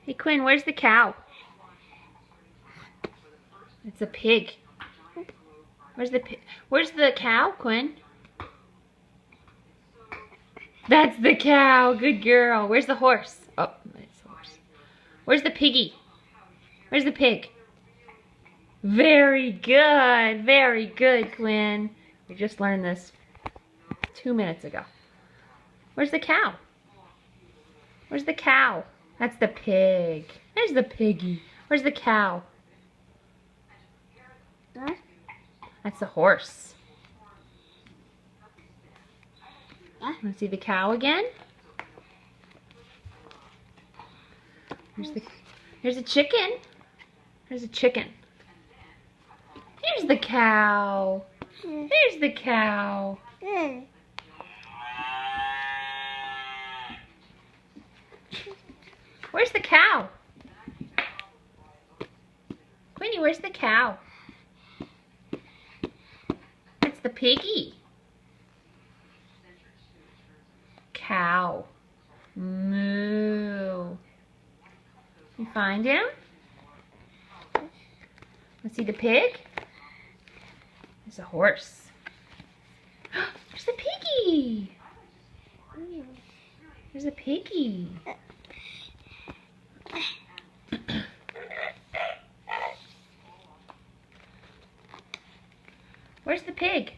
Hey Quinn, where's the cow? It's a pig. Where's the cow, Quinn? That's the cow. Good girl. Where's the horse? Oh, that's the horse. Where's the piggy? Where's the pig? Very good. Very good, Quinn. We just learned this 2 minutes ago. Where's the cow? Where's the cow? That's the pig. There's the piggy. Where's the cow? That's the horse. Want to see the cow again? Here's a chicken. Here's a chicken. Here's the cow. Here's the cow. Where's the cow? Queenie, where's the cow? It's the piggy. Cow. Moo. You find him? Let's see the pig. There's a horse. There's the piggy. There's a piggy. Where's the pig?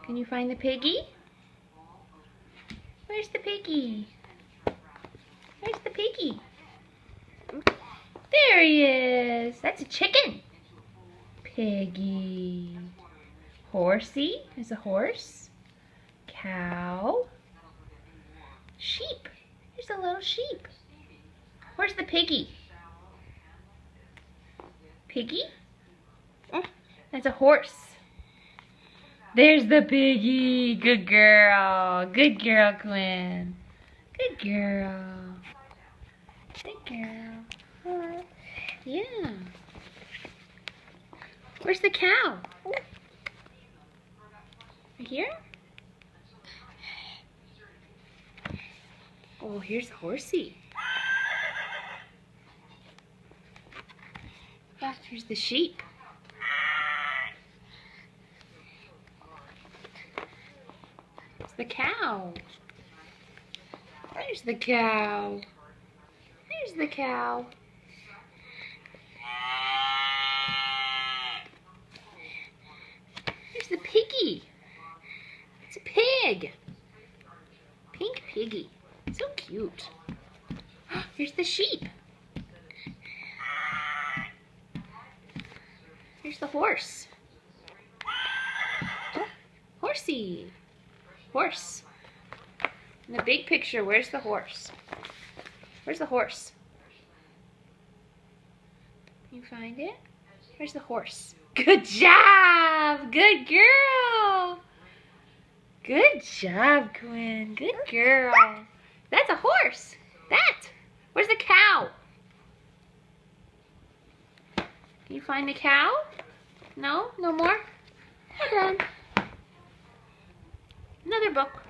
Can you find the piggy? Where's the piggy? Where's the piggy? There he is. That's a chicken. Piggy. Horsey. There's a horse. Cow. Sheep. There's a little sheep. Where's the piggy? Piggy? That's a horse. There's the piggy. Good girl. Good girl, Quinn. Good girl. Good girl. Yeah. Where's the cow? Right here? Oh, here's Horsey. Here's the sheep. There's the cow. There's the cow. There's the cow. There's the piggy. It's a pig. Pink piggy. So cute. Here's the sheep. Here's the horse. Horsey. Horse. In the big picture, where's the horse? Where's the horse? Can you find it? Where's the horse? Good job! Good girl! Good job, Quinn. Good girl. That's a horse. That. Where's the cow? Can you find the cow? No? No more? We're done. Another book.